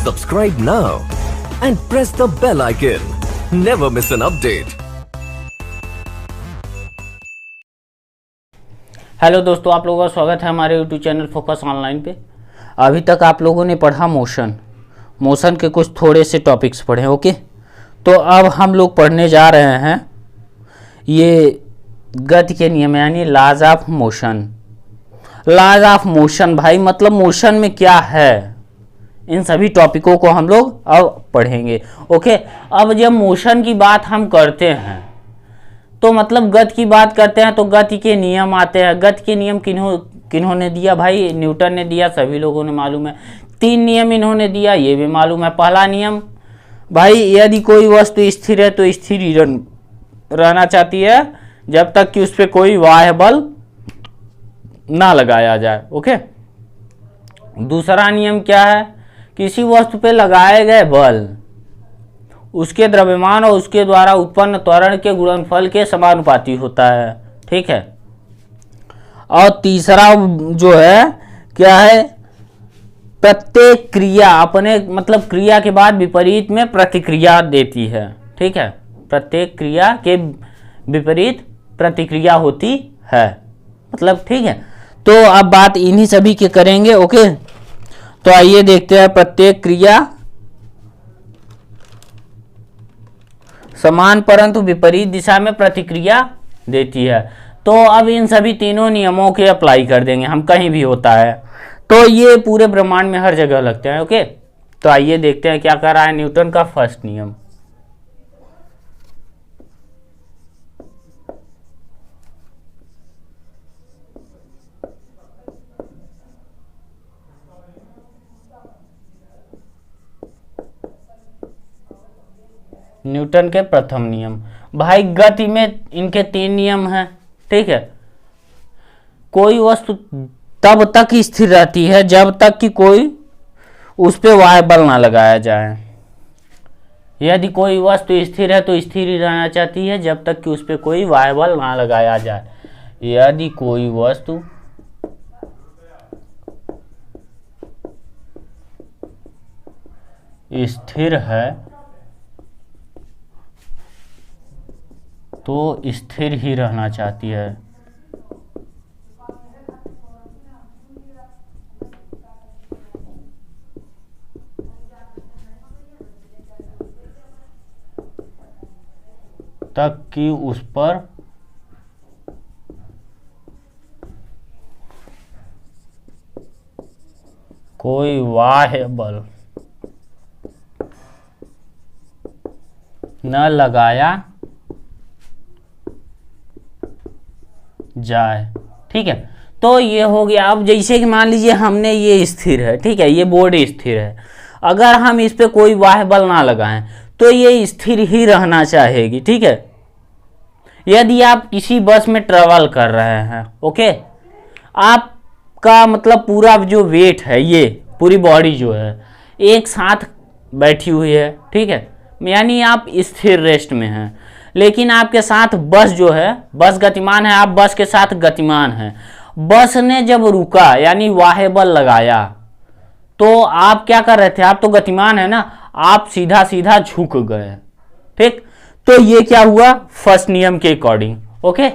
Subscribe now and press the bell icon. Never miss an update. Hello दोस्तों, आप लोगों का स्वागत है हमारे यूट्यूब चैनल फोकस ऑनलाइन पे। अभी तक आप लोगों ने पढ़ा मोशन के कुछ थोड़े से टॉपिक्स पढ़े, ओके। तो अब हम लोग पढ़ने जा रहे हैं ये गति के नियम यानी laws of motion. Laws of motion भाई मतलब मोशन में क्या है, इन सभी टॉपिकों को हम लोग अब पढ़ेंगे, ओके। अब जब मोशन की बात हम करते हैं तो मतलब गति की बात करते हैं तो गति के नियम आते हैं। गति के नियम किन्होंने दिया भाई? न्यूटन ने दिया, सभी लोगों ने मालूम है। 3 नियम इन्होंने दिया, ये भी मालूम है। पहला नियम भाई, यदि कोई वस्तु स्थिर है तो स्थिर ही रहना चाहती है जब तक कि उस पर कोई बाह्य बल ना लगाया जाए, ओके। दूसरा नियम क्या है? किसी वस्तु पे लगाए गए बल उसके द्रव्यमान और उसके द्वारा उत्पन्न त्वरण के गुणनफल के समानुपाती होता है, ठीक है। और तीसरा जो है क्या है? प्रत्येक क्रिया अपने मतलब क्रिया के बाद विपरीत में प्रतिक्रिया देती है, ठीक है। प्रत्येक क्रिया के विपरीत प्रतिक्रिया होती है, मतलब ठीक है। तो अब बात इन्हीं सभी के करेंगे, ओके। तो आइए देखते हैं। प्रत्येक क्रिया समान परंतु विपरीत दिशा में प्रतिक्रिया देती है। तो अब इन सभी तीनों नियमों के अप्लाई कर देंगे हम, कहीं भी होता है तो ये पूरे ब्रह्मांड में हर जगह लगते हैं, ओके। तो आइए देखते हैं क्या कर रहा है न्यूटन का फर्स्ट नियम। न्यूटन के प्रथम नियम भाई, गति में इनके 3 नियम हैं, ठीक है। कोई वस्तु तब तक स्थिर रहती है जब तक कि कोई उस पे बाह्य बल ना लगाया जाए। यदि कोई वस्तु स्थिर है तो स्थिर ही रहना चाहती है जब तक कि उस पे कोई बाह्य बल ना लगाया जाए। यदि कोई वस्तु स्थिर है तो स्थिर ही रहना चाहती है। तक कि उस पर कोई बाह्य बल न लगाया जाए, ठीक है। तो ये हो गया। अब जैसे कि मान लीजिए हमने ये स्थिर है, ठीक है, ये बोर्ड स्थिर है। अगर हम इस पे कोई बाह्य बल ना लगाएं तो ये स्थिर ही रहना चाहेगी, ठीक है। यदि आप किसी बस में ट्रेवल कर रहे हैं, ओके, आपका मतलब पूरा जो वेट है, ये पूरी बॉडी जो है एक साथ बैठी हुई है, ठीक है, यानी आप स्थिर रेस्ट में हैं। लेकिन आपके साथ बस जो है, बस गतिमान है, आप बस के साथ गतिमान हैं। बस ने जब रुका यानी बाह्य बल लगाया तो आप क्या कर रहे थे? आप तो गतिमान है ना, आप सीधा सीधा झुक गए, ठीक। तो ये क्या हुआ? फर्स्ट नियम के अकॉर्डिंग, ओके।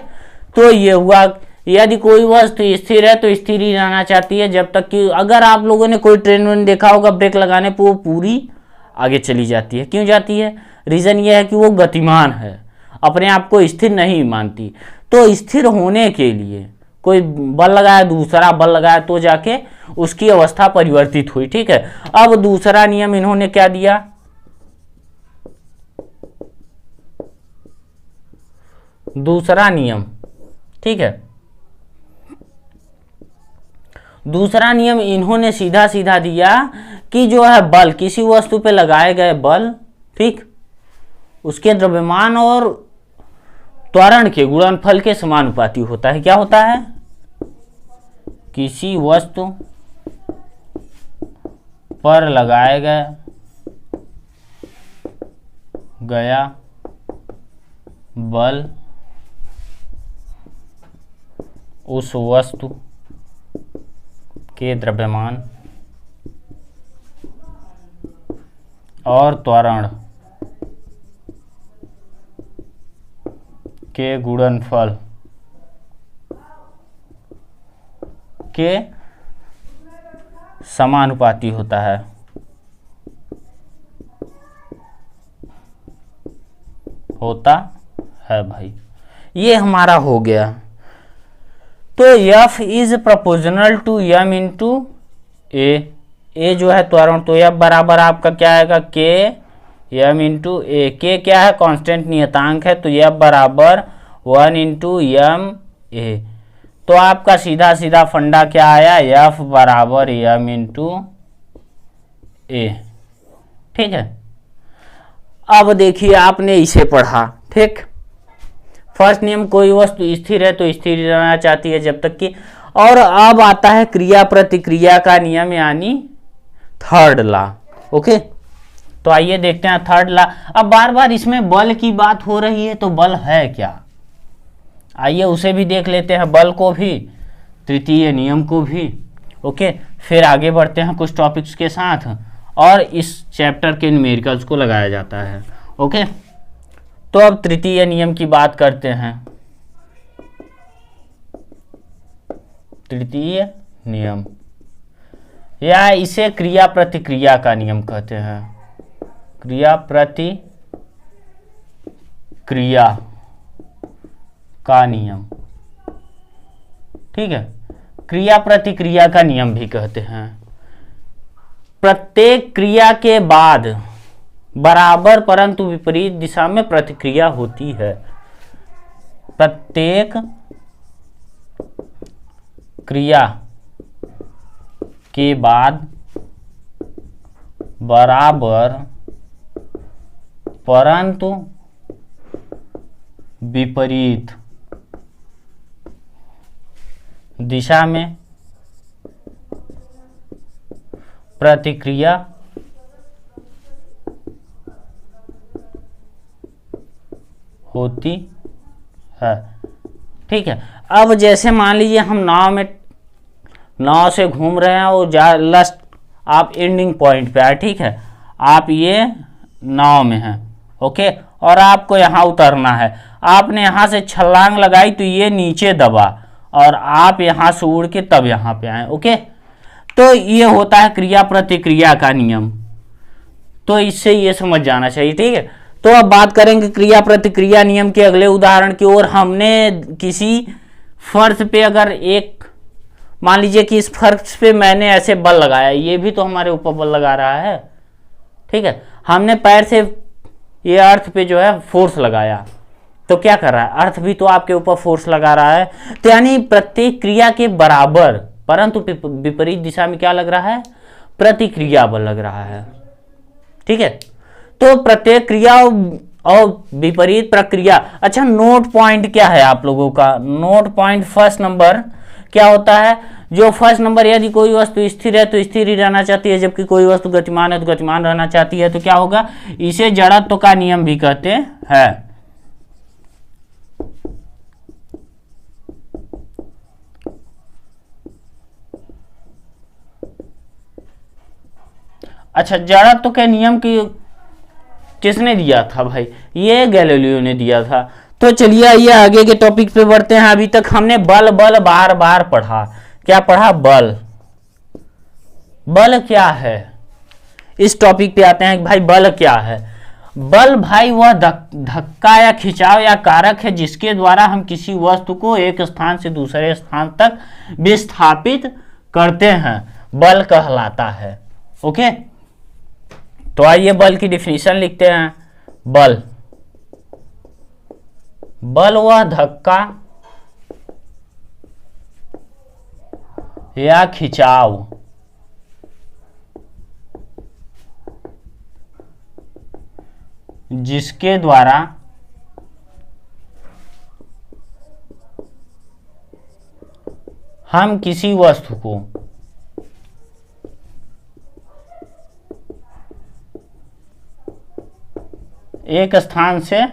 तो ये हुआ, यदि कोई वस्तु स्थिर है तो स्थिर ही रहना चाहती है जब तक कि, अगर आप लोगों ने कोई ट्रेन वेन देखा होगा, ब्रेक लगाने पर वो पूरी आगे चली जाती है। क्यों जाती है? रीजन ये है कि वो गतिमान है, अपने आप को स्थिर नहीं मानती। तो स्थिर होने के लिए कोई बल लगाया, दूसरा बल लगाया तो जाके उसकी अवस्था परिवर्तित हुई, ठीक है। अब दूसरा नियम इन्होंने क्या दिया? दूसरा नियम, ठीक है, दूसरा नियम इन्होंने सीधा सीधा दिया कि जो है बल, किसी वस्तु पे लगाए गए बल, ठीक, उसके द्रव्यमान और त्वरण के गुणनफल के समानुपाती होता है। क्या होता है? किसी वस्तु पर लगाए गया बल उस वस्तु के द्रव्यमान और त्वरण के गुणनफल के समानुपाती होता है। भाई, ये हमारा हो गया। तो F is proportional to m into a जो है त्वरण, तो F बराबर आपका क्या आएगा, k m इंटू ए। के क्या है, कांस्टेंट नियतांक है, तो F बराबर 1 इंटू m ए। तो आपका सीधा सीधा फंडा क्या आया, F बराबर m इंटू ए। ठीक है, अब देखिए आपने इसे पढ़ा, ठीक। फर्स्ट नियम, कोई वस्तु स्थिर है तो स्थिर रहना चाहती है जब तक कि, और अब आता है क्रिया प्रतिक्रिया का नियम, यानी थर्ड लॉ। ओके, तो आइए देखते हैं थर्ड लॉ। अब बार बार इसमें बल की बात हो रही है, तो बल है क्या, आइए उसे भी देख लेते हैं, बल को भी, तृतीय नियम को भी। ओके, फिर आगे बढ़ते हैं कुछ टॉपिक्स के साथ, और इस चैप्टर के न्यूमेरिकल्स को लगाया जाता है। ओके, तो अब तृतीय नियम की बात करते हैं। तृतीय नियम, या इसे क्रिया प्रतिक्रिया का नियम कहते हैं। क्रिया प्रतिक्रिया का नियम, ठीक है, क्रिया प्रतिक्रिया का नियम भी कहते हैं। प्रत्येक क्रिया के बाद बराबर परंतु विपरीत दिशा में प्रतिक्रिया होती है। प्रत्येक क्रिया के बाद बराबर परंतु विपरीत दिशा में प्रतिक्रिया होती है। ठीक है, अब जैसे मान लीजिए हम नाव से घूम रहे हैं और लास्ट आप एंडिंग पॉइंट पे आए, ठीक है, आप ये नाव में हैं, ओके, और आपको यहाँ उतरना है। आपने यहाँ से छलांग लगाई तो ये नीचे दबा और आप यहाँ से उड़ के तब यहाँ पे आए। ओके, तो ये होता है क्रिया प्रतिक्रिया का नियम, तो इससे ये समझ जाना चाहिए। ठीक है, तो अब बात करेंगे क्रिया प्रतिक्रिया नियम के अगले उदाहरण की ओर। हमने किसी फर्श पे अगर एक, मान लीजिए कि इस फर्श पे मैंने ऐसे बल लगाया, ये भी तो हमारे ऊपर बल लगा रहा है। ठीक है, हमने पैर से ये अर्थ पे जो है फोर्स लगाया, तो क्या कर रहा है, अर्थ भी तो आपके ऊपर फोर्स लगा रहा है। तो यानी प्रत्येक क्रिया के बराबर परंतु विपरीत दिशा में क्या लग रहा है, प्रतिक्रिया बल लग रहा है। ठीक है, तो प्रत्येक क्रिया और विपरीत प्रक्रिया। अच्छा, नोट पॉइंट क्या है आप लोगों का, नोट पॉइंट फर्स्ट नंबर क्या होता है, जो फर्स्ट नंबर, यदि कोई वस्तु स्थिर है तो स्थिर ही रहना चाहती है, जबकि कोई वस्तु गतिमान है तो गतिमान रहना चाहती है, तो क्या होगा, इसे जड़त्व का नियम भी कहते हैं। अच्छा, जड़त्व के नियम की किसने दिया था भाई, ये गैलीलियो ने दिया था। तो चलिए आइए आगे के टॉपिक पे बढ़ते हैं। अभी तक हमने बल बार बार पढ़ा, क्या पढ़ा, बल क्या है। इस टॉपिक पे आते हैं भाई, बल क्या है। बल भाई वह धक्का या खिंचाव या कारक है जिसके द्वारा हम किसी वस्तु को एक स्थान से दूसरे स्थान तक विस्थापित करते हैं, बल कहलाता है। ओके, तो आइए बल की डिफिनीशन लिखते हैं। बल वह धक्का या खिंचाव जिसके द्वारा हम किसी वस्तु को एक स्थान से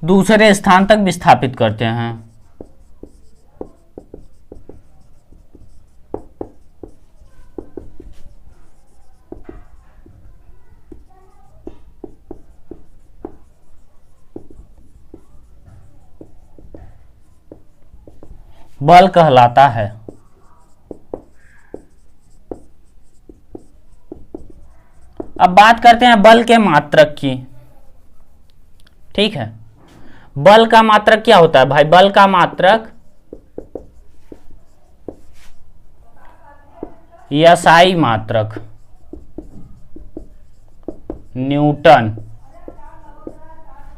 दूसरे स्थान तक विस्थापित करते हैं। बल कहलाता है। अब बात करते हैं बल के मात्रक की। ठीक है, बल का मात्रक क्या होता है भाई? बल का मात्रक SI मात्रक, न्यूटन।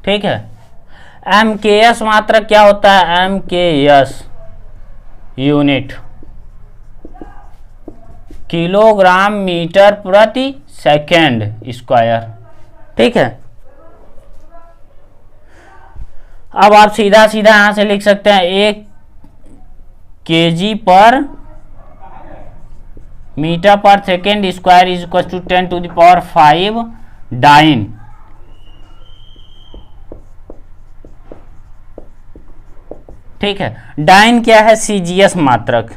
ठीक है, MKS मात्रक क्या होता है? MKS यूनिट, किलोग्राम मीटर प्रति सेकेंड स्क्वायर। ठीक है, अब आप सीधा सीधा यहां से लिख सकते हैं 1 kg per metre per second square is equal to 10⁵ dyne. ठीक है, डाइन क्या है? CGS मात्रक।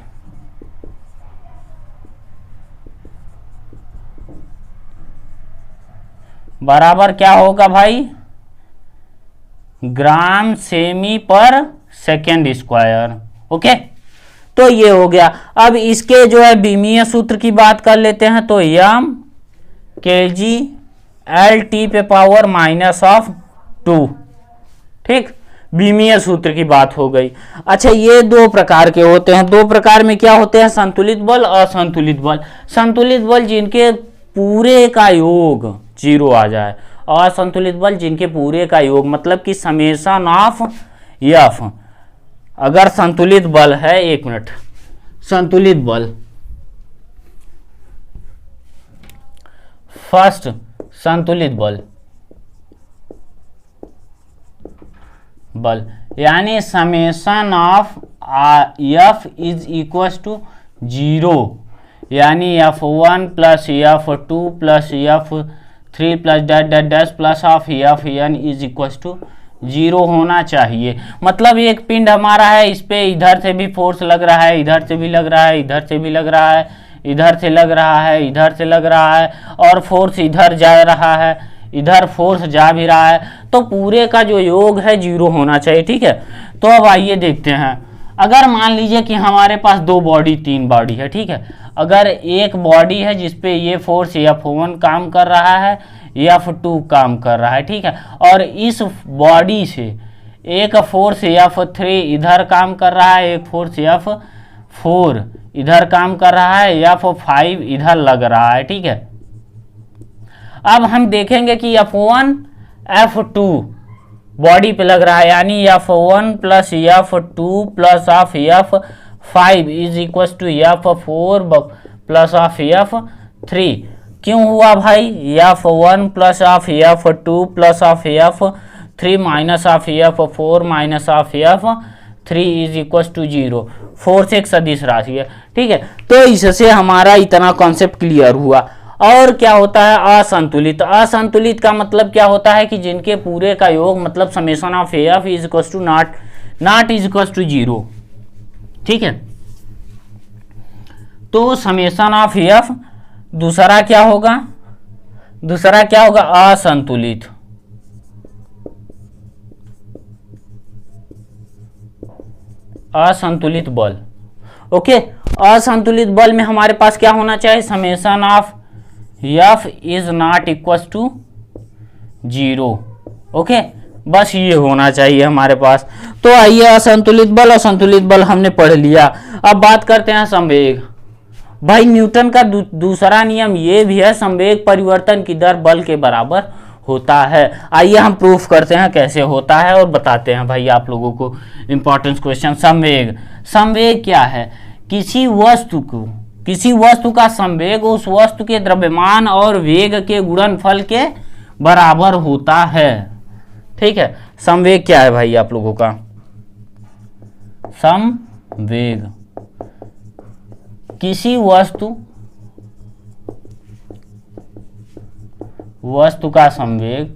बराबर क्या होगा भाई? ग्राम सेमी पर सेकेंड स्क्वायर। ओके, तो ये हो गया। अब इसके जो है बीमीय सूत्र की बात कर लेते हैं, तो m kg LT पे पावर -2। ठीक, बीमीय सूत्र की बात हो गई। अच्छा, ये दो प्रकार के होते हैं। दो प्रकार में क्या होते हैं? संतुलित बल, असंतुलित बल। संतुलित बल जिनके पूरे का योग 0 आ जाए, असंतुलित बल जिनके पूरे का योग मतलब कि समेशन ऑफ F। अगर संतुलित बल है, 1 मिनट, संतुलित बल, फर्स्ट संतुलित बल यानी summation of F is equal to 0, यानी F1 plus F2 plus F3 plus dash dash dash plus of Fn is equal to 0 होना चाहिए। मतलब एक पिंड हमारा है, इस पे इधर से भी फोर्स लग रहा है, इधर से भी लग रहा है, इधर से भी लग रहा है, इधर से लग रहा है, इधर से लग रहा है, और फोर्स इधर जा रहा है, इधर फोर्स जा भी रहा है, तो पूरे का जो योग है 0 होना चाहिए। ठीक है, तो अब आइए देखते हैं। अगर मान लीजिए कि हमारे पास 2 बॉडी 3 बॉडी है। ठीक है, अगर एक बॉडी है जिसपे ये फोर्स F1 काम कर रहा है, F2 काम कर रहा है। ठीक है, और इस बॉडी से एक फोर्स F3 इधर काम कर रहा है, एक फोर्स F4 इधर काम कर रहा है, F5 इधर लग रहा है। ठीक है, अब हम देखेंगे कि F1 F2 बॉडी पे लग रहा है, यानी F1 plus F2 plus of F5 is equal to F4 plus of F3। क्यों हुआ भाई? F1 plus of F2 plus of F3 minus of F4 minus of F3 is equal to 0। Force एक सदिश राशि है। ठीक है, तो इससे हमारा इतना कॉन्सेप्ट क्लियर हुआ। और क्या होता है? असंतुलित। असंतुलित का मतलब क्या होता है कि जिनके पूरे का योग मतलब summation of F is equal to not is equal to 0। ठीक है, तो समेशन ऑफ F दूसरा क्या होगा? दूसरा क्या होगा? असंतुलित। असंतुलित बल। ओके, असंतुलित बल में हमारे पास क्या होना चाहिए? Summation of F is not equal to 0। Okay, बस ये होना चाहिए हमारे पास। तो आइए, असंतुलित बल और संतुलित बल हमने पढ़ लिया। अब बात करते हैं संवेग। भाई न्यूटन का दूसरा नियम ये भी है, संवेग परिवर्तन की दर बल के बराबर होता है। आइए हम प्रूफ करते हैं कैसे होता है और बताते हैं भाई आप लोगों को इंपॉर्टेंट क्वेश्चन। संवेग, संवेग क्या है? किसी वस्तु का संवेग उस वस्तु के द्रव्यमान और वेग के गुणनफल के बराबर होता है। ठीक है, संवेग क्या है भाई आप लोगों का? संवेग किसी वस्तु का संवेग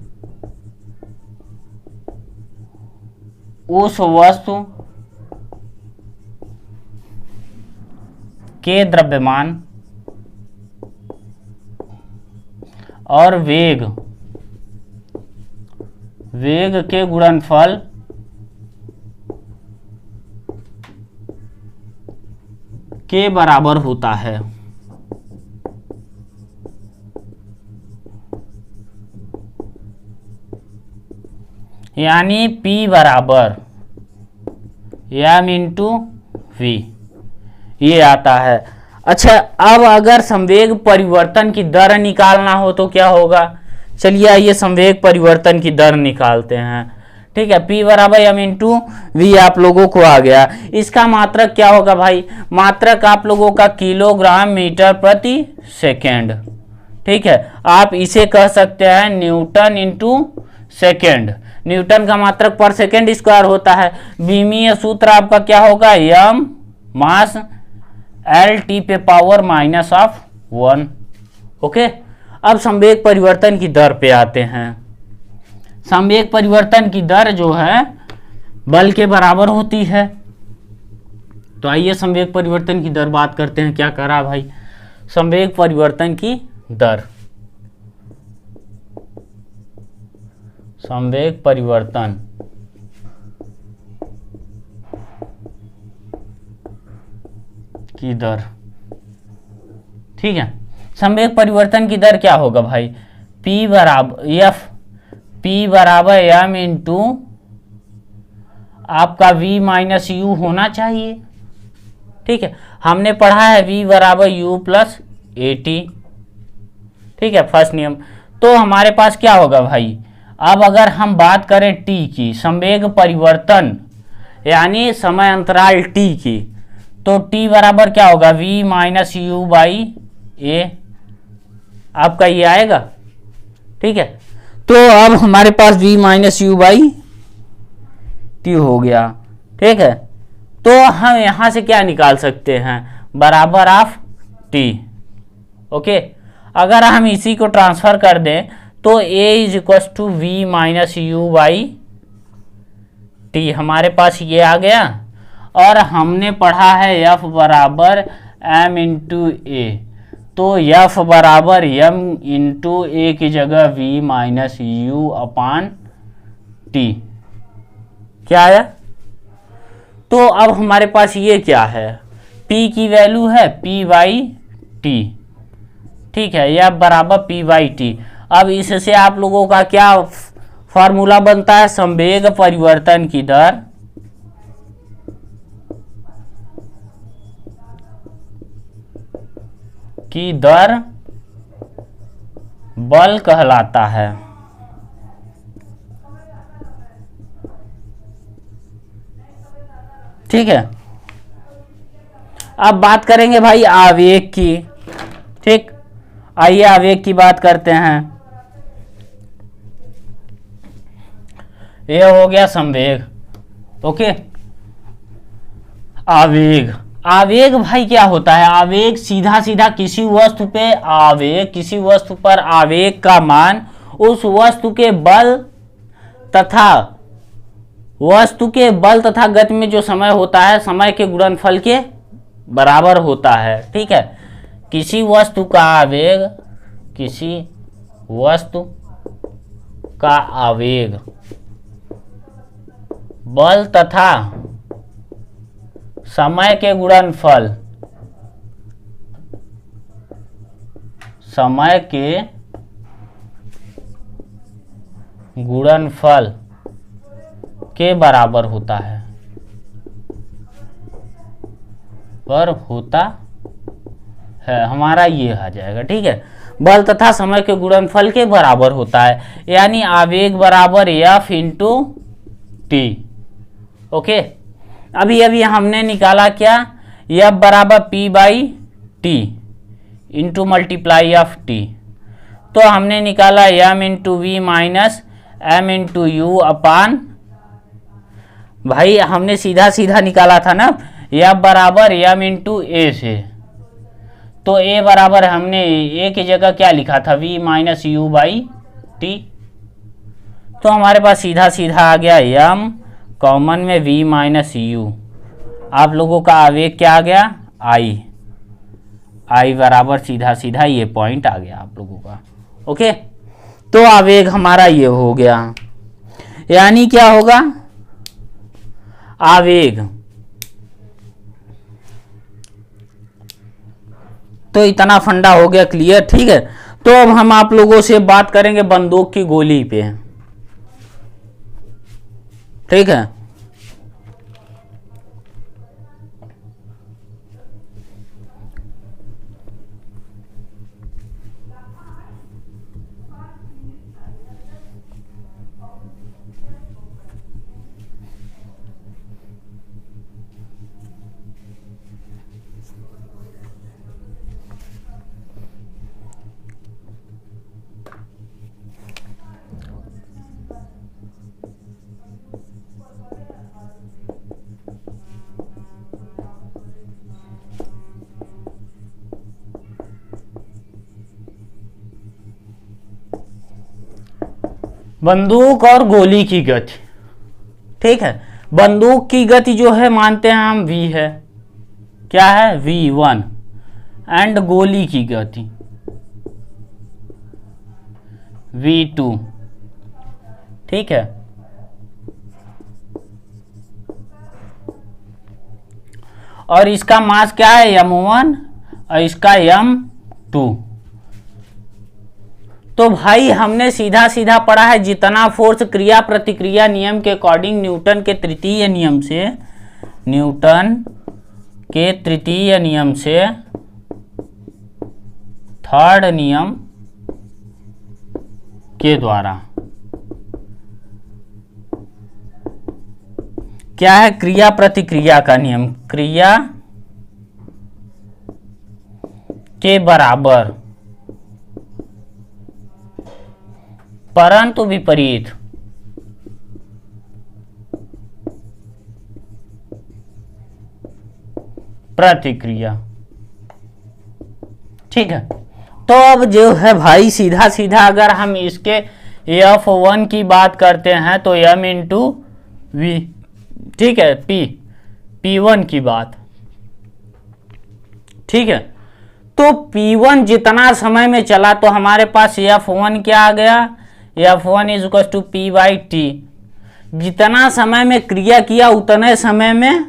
उस वस्तु के द्रव्यमान और वेग के गुणनफल के बराबर होता है। यानी P बराबर m इंटू वी, ये आता है। अच्छा, अब अगर संवेग परिवर्तन की दर निकालना हो तो क्या होगा? चलिए आइए संवेग परिवर्तन की दर निकालते हैं। ठीक है, P बराबर m इंटू वी आप लोगों को आ गया। इसका मात्रक क्या होगा भाई? मात्रक आप लोगों का किलोग्राम मीटर प्रति सेकेंड। ठीक है, आप इसे कह सकते हैं न्यूटन इंटू सेकेंड। न्यूटन का मात्रक पर सेकेंड स्क्वायर होता है। विमीय सूत्र आपका क्या होगा? m मास एल टी पे पावर -1। ओके, अब संवेग परिवर्तन की दर पे आते हैं। संवेग परिवर्तन की दर जो है बल के बराबर होती है। तो आइए संवेग परिवर्तन की दर बात करते हैं। क्या करा भाई? संवेग परिवर्तन की दर, संवेग परिवर्तन की दर। ठीक है, संवेग परिवर्तन की दर क्या होगा भाई? P बराबर m इंटू आपका v माइनस यू होना चाहिए। ठीक है, हमने पढ़ा है v बराबर u प्लस ए टी। ठीक है, फर्स्ट नियम। तो हमारे पास क्या होगा भाई? अब अगर हम बात करें t की, संवेग परिवर्तन यानी समय अंतराल t की, तो t बराबर क्या होगा? v माइनस यू बाई ए, आपका ये आएगा। ठीक है, तो अब हमारे पास v minus u by T हो गया। ठीक है, तो हम यहां से क्या निकाल सकते हैं? बराबर ऑफ t। ओके, अगर हम इसी को ट्रांसफर कर दें तो a is equal to v minus u by t, हमारे पास ये आ गया। और हमने पढ़ा है f बराबर m इंटू ए, तो f बराबर m इंटू ए की जगह v minus you upon T. क्या आया? तो अब हमारे पास ये क्या है? p की वैल्यू है p बाई टी। ठीक है, यह बराबर p बाई टी। अब इससे आप लोगों का क्या फॉर्मूला बनता है? संवेग परिवर्तन की दर की दर बल कहलाता है। ठीक है, अब बात करेंगे भाई आवेग की। ठीक, आइए आवेग की बात करते हैं। ये हो गया संवेग। ओके, आवेग। आवेग भाई क्या होता है? आवेग सीधा सीधा किसी वस्तु पे आवेग, किसी वस्तु पर आवेग का मान उस वस्तु के बल तथा गति में जो समय होता है, समय के गुणनफल के बराबर होता है। ठीक है, किसी वस्तु का आवेग, किसी वस्तु का आवेग बल तथा समय के गुणनफल, समय के गुणनफल के बराबर होता है, पर होता है। हमारा ये आ जाएगा। ठीक है, बल तथा समय के गुणनफल के बराबर होता है, यानी आवेग बराबर एफ इंटू टी। ओके, अभी हमने निकाला क्या? एफ बराबर P by T into multiply of T. तो हमने निकाला M into V minus M into U upon, भाई हमने सीधा सीधा निकाला था ना, एफ बराबर एम इंटू ए से। तो ए बराबर हमने ए की जगह क्या लिखा था? V minus u by t. तो हमारे पास सीधा सीधा आ गया एम, कॉमन में v माइनस यू। आप लोगों का आवेग क्या आ गया? आई बराबर सीधा सीधा ये पॉइंट आ गया आप लोगों का। ओके, तो आवेग हमारा ये हो गया, यानी क्या होगा? तो इतना फंडा हो गया क्लियर, ठीक है। तो अब हम आप लोगों से बात करेंगे बंदूक की गोली पे, ठीक है। बंदूक और गोली की गति, ठीक है। बंदूक की गति जो है मानते हैं हम v है, क्या है v1, एंड गोली की गति v2, ठीक है। और इसका मास क्या है m1 और इसका m2। तो भाई हमने सीधा सीधा पढ़ा है जितना फोर्स क्रिया प्रतिक्रिया नियम के अकॉर्डिंग न्यूटन के तृतीय नियम से थर्ड नियम के द्वारा क्या है, क्रिया प्रतिक्रिया का नियम, क्रिया के बराबर परंतु विपरीत प्रतिक्रिया, ठीक है। तो अब जो है भाई सीधा सीधा अगर हम इसके F1 की बात करते हैं तो m इंटू वी, ठीक है, P1 की बात, ठीक है। तो P1 जितना समय में चला तो हमारे पास F1 क्या आ गया, F1 is equal to P by t. जितना समय में क्रिया किया उतने समय में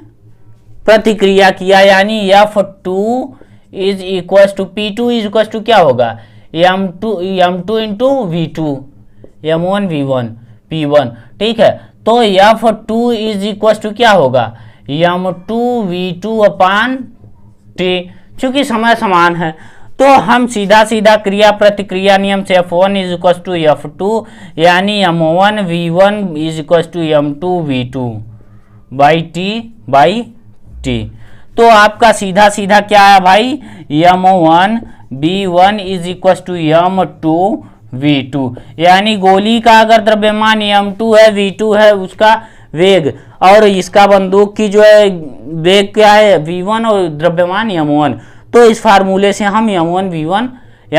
प्रतिक्रिया किया, यानी F2 is equal to P2 is equal to क्या होगा, M2 into V2, M1 V1 P1, ठीक है। तो F2 इज इक्वल टू क्या होगा, M2 V2 अपान टी, चूंकि समय समान है तो हम सीधा सीधा क्रिया प्रतिक्रिया नियम से F1 is equal to F2 यानी M1 V1 is equal to M2 V2 by t. तो आपका सीधा सीधा क्या है भाई, M1 B1 is equal to M2 V2, यानी गोली का अगर द्रव्यमान M2 है, V2 है उसका वेग, और इसका बंदूक की जो है वेग क्या है V1 और द्रव्यमान M1। तो इस फार्मूले से हम M1 V1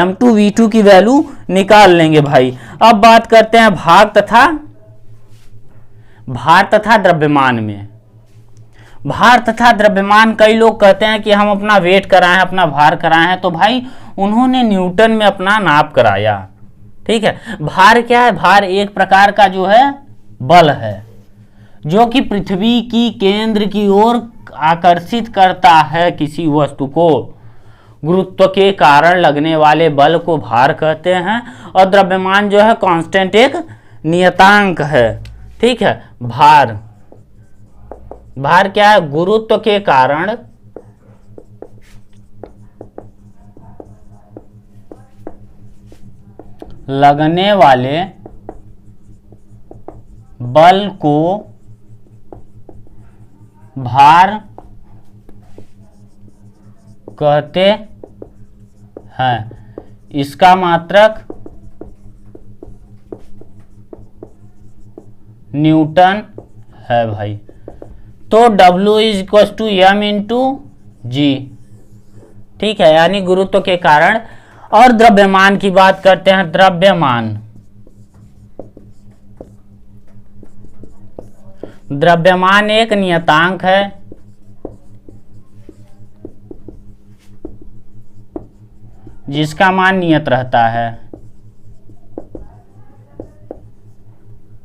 M2 V2 की वैल्यू निकाल लेंगे भाई। अब बात करते हैं भार तथा द्रव्यमान में। भार तथा द्रव्यमान, कई लोग कहते हैं कि हम अपना वेट कराएं, अपना भार कराएं हैं, तो भाई उन्होंने न्यूटन में अपना नाप कराया, ठीक है। भार क्या है, भार एक प्रकार का जो है बल है जो कि पृथ्वी की केंद्र की ओर आकर्षित करता है किसी वस्तु को। गुरुत्व के कारण लगने वाले बल को भार कहते हैं, और द्रव्यमान जो है कांस्टेंट एक नियतांक है, ठीक है। भार क्या है, गुरुत्व के कारण लगने वाले बल को भार कहते हैं। इसका मात्रक न्यूटन है भाई। तो W is equal to M into g, ठीक है, यानी गुरुत्व के कारण। और द्रव्यमान की बात करते हैं, द्रव्यमान एक नियतांक है जिसका मान नियत रहता है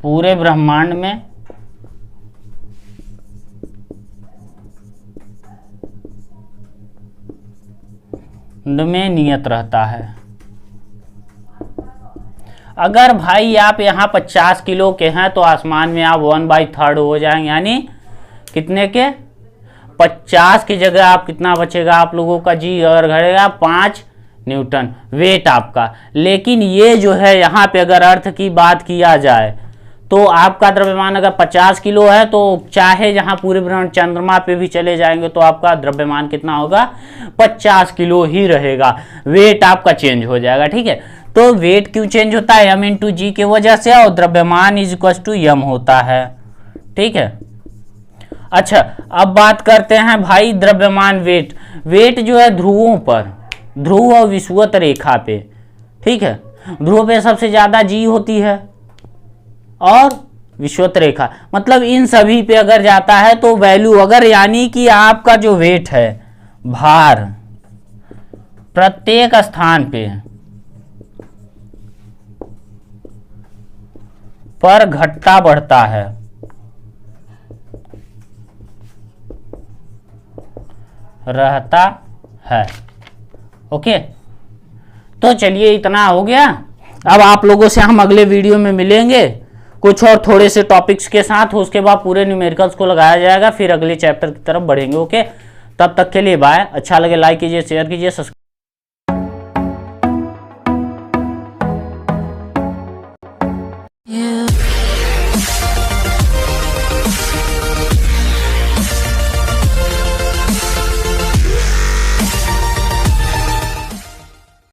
पूरे ब्रह्मांड में। में नियत रहता है। अगर भाई आप यहाँ 50 किलो के हैं तो आसमान में आप 1/3 हो जाएंगे, यानी कितने के 50 की जगह आप कितना बचेगा आप लोगों का जी, अगर घटेगा 5 न्यूटन वेट आपका। लेकिन ये जो है यहाँ पे अगर अर्थ की बात किया जाए तो आपका द्रव्यमान अगर 50 किलो है तो चाहे जहाँ पूरे ब्रह्मांड चंद्रमा पे भी चले जाएंगे तो आपका द्रव्यमान कितना होगा 50 किलो ही रहेगा, वेट आपका चेंज हो जाएगा। ठीक है, तो वेट क्यों चेंज होता है, m इंटू जी के वजह से, और द्रव्यमान इज इक्वल टू m होता है। ठीक है, अच्छा अब बात करते हैं भाई द्रव्यमान वेट। वेट जो है ध्रुवों पर, ध्रुव और विषुवत रेखा पे, ठीक है, ध्रुव पे सबसे ज्यादा जी होती है और विषुवत रेखा, मतलब इन सभी पे अगर जाता है तो वैल्यू अगर, यानी कि आपका जो वेट है भार प्रत्येक स्थान पे पर घटता बढ़ता है, रहता है। ओके, तो चलिए इतना हो गया। अब आप लोगों से हम अगले वीडियो में मिलेंगे कुछ और थोड़े से टॉपिक्स के साथ, उसके बाद पूरे न्यूमेरिकल्स को लगाया जाएगा, फिर अगले चैप्टर की तरफ बढ़ेंगे। ओके, तब तक के लिए बाय। अच्छा लगे लाइक कीजिए, शेयर कीजिए, सब्सक्राइब